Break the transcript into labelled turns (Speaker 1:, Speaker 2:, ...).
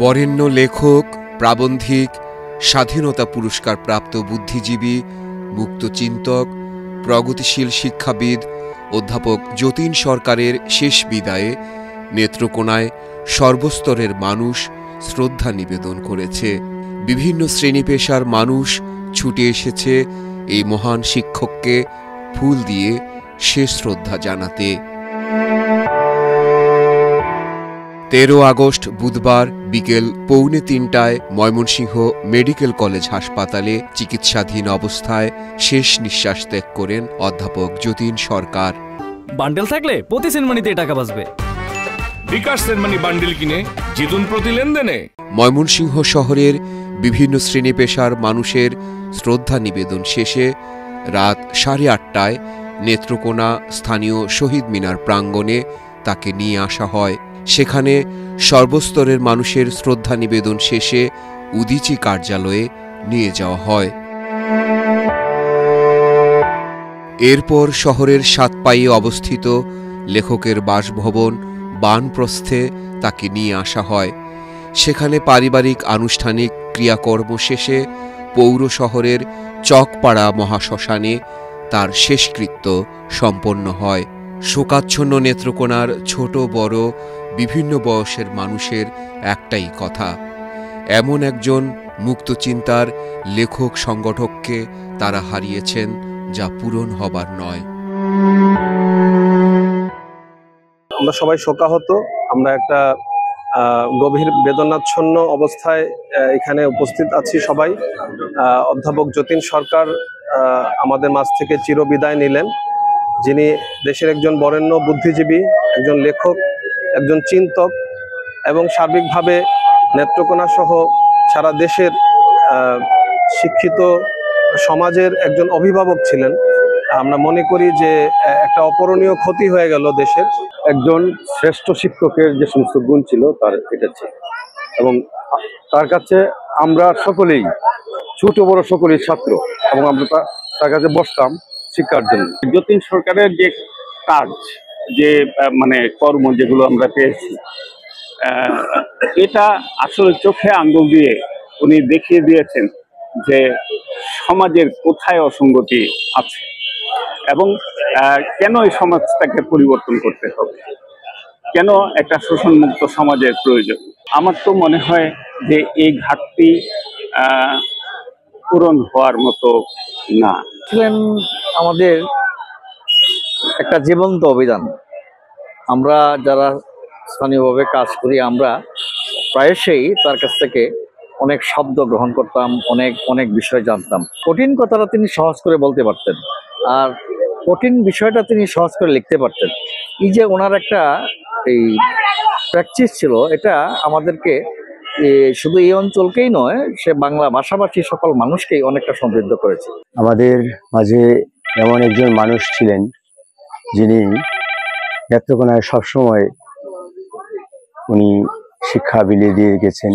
Speaker 1: বরেণ্য লেখক, প্রাবন্ধিক, স্বাধীনতা পুরস্কার প্রাপ্ত বুদ্ধিজীবী, মুক্তচিন্তক, প্রগতিশীল শিক্ষাবিদ অধ্যাপক যতীন সরকারের শেষ বিদায়ে নেত্রকোনায় সর্বস্তরের মানুষ শ্রদ্ধা নিবেদন করেছে। বিভিন্ন শ্রেণী পেশার মানুষ ছুটে এসেছে এই মহান শিক্ষককে ফুল দিয়ে শেষ শ্রদ্ধা জানাতে। 13 আগস্ট বুধবার বিকেল 2:45টায় ময়মনসিংহ মেডিকেল কলেজ হাসপাতালে চিকিৎসাধীন অবস্থায় শেষ নিঃশ্বাস ত্যাগ করেন অধ্যাপক যতীন সরকার।
Speaker 2: বান্ডেল থাকলে প্রতি সেনমানিতে টাকা বাঁচবে।
Speaker 3: বিকাশ সেনমানি বান্ডেল কিনে জিতুন প্রতি লেনদেনে।
Speaker 1: ময়মনসিংহ শহরের বিভিন্ন শ্রেণী পেশার মানুষের শ্রদ্ধা নিবেদন শেষে রাত 8:30টায় নেত্রকোনা স্থানীয় শহীদ মিনার প্রাঙ্গণে তাকে নিয়ে আসা হয়। সেখানে সর্বস্তরের মানুষের শ্রদ্ধা নিবেদন শেষে উদীচী কার্যালয়ে নিয়ে যাওয়া হয়। এরপর শহরের সাতপাইয়ে অবস্থিত লেখকের বাসভবন বানপ্রস্থে তাকে নিয়ে আসা হয়। সেখানে পারিবারিক আনুষ্ঠানিক ক্রিয়াকর্ম শেষে পৌর শহরের চকপাড়া মহাশ্মশানে তার শেষকৃত্য সম্পন্ন হয়। শোকাচ্ছন্ন নেত্রকোনার ছোট বড় বিভিন্ন বয়সের মানুষের একটাই কথা, এমন একজন মুক্তচিন্তার লেখক সংগঠককে তারা হারিয়েছেন যা পূরণ হবার নয়।
Speaker 4: আমরা সবাই শোকাহত। আমরা একটা গভীর বেদনাচ্ছন্ন অবস্থায় এখানে উপস্থিত আছি সবাই। অধ্যাপক যতীন সরকার আমাদের মাঝ থেকে চিরবিদায় নিলেন, যিনি দেশের একজন বরেণ্য বুদ্ধিজীবী, একজন লেখক, একজন চিন্তক এবং সার্বিকভাবে নেত্রকোনা সহ সারা দেশের শিক্ষিত সমাজের একজন অভিভাবক ছিলেন। আমরা মনে করি যে একটা অপূরণীয় ক্ষতি হয়ে গেল দেশের।
Speaker 5: একজন শ্রেষ্ঠ শিক্ষকের যে সমস্ত গুণ ছিল তার এটা ছিল, এবং তার কাছে আমরা সকলেই ছোট বড় সকলেই ছাত্র, এবং আমরা তার কাছে বসতাম শিক্ষার জন্য। যতীন সরকারের যে কাজ, যে কর্ম যেগুলো আমরা পেয়েছি, এটা আসলে চোখে আঙ্গুল দিয়ে উনি দেখিয়ে দিয়েছেন যে সমাজের কোথায় অসঙ্গতি আছে এবং কেন এই সমাজটাকে পরিবর্তন করতে হবে, কেন একটা শোষণমুক্ত সমাজের প্রয়োজন। আমার তো মনে হয় যে এই ঘাটতি পূরণ হওয়ার মতো না।
Speaker 6: ছিলেন আমাদের একটা জীবন্ত অভিধান। আমরা যারা স্থানীয়ভাবে কাজ করি, আমরা প্রায়শই তার কাছ থেকে অনেক শব্দ গ্রহণ করতাম, অনেক বিষয় জানতাম। কঠিন কথাটা তিনি সহজ করে বলতে পারতেন, আর কঠিন বিষয়টা তিনি সহজ করে লিখতে পারতেন। এই যে ওনার একটা এই প্র্যাকটিস ছিল, এটা আমাদেরকে শুধু এই অঞ্চলকেই নয়, সে বাংলা ভাষাভাষী সকল মানুষকেই অনেকটা সমৃদ্ধ করেছে।
Speaker 7: আমাদের মাঝে এমন একজন মানুষ ছিলেন যিনি নেত্রকোনায় সবসময় উনি শিক্ষা বিলিয়ে দিয়ে গেছেন।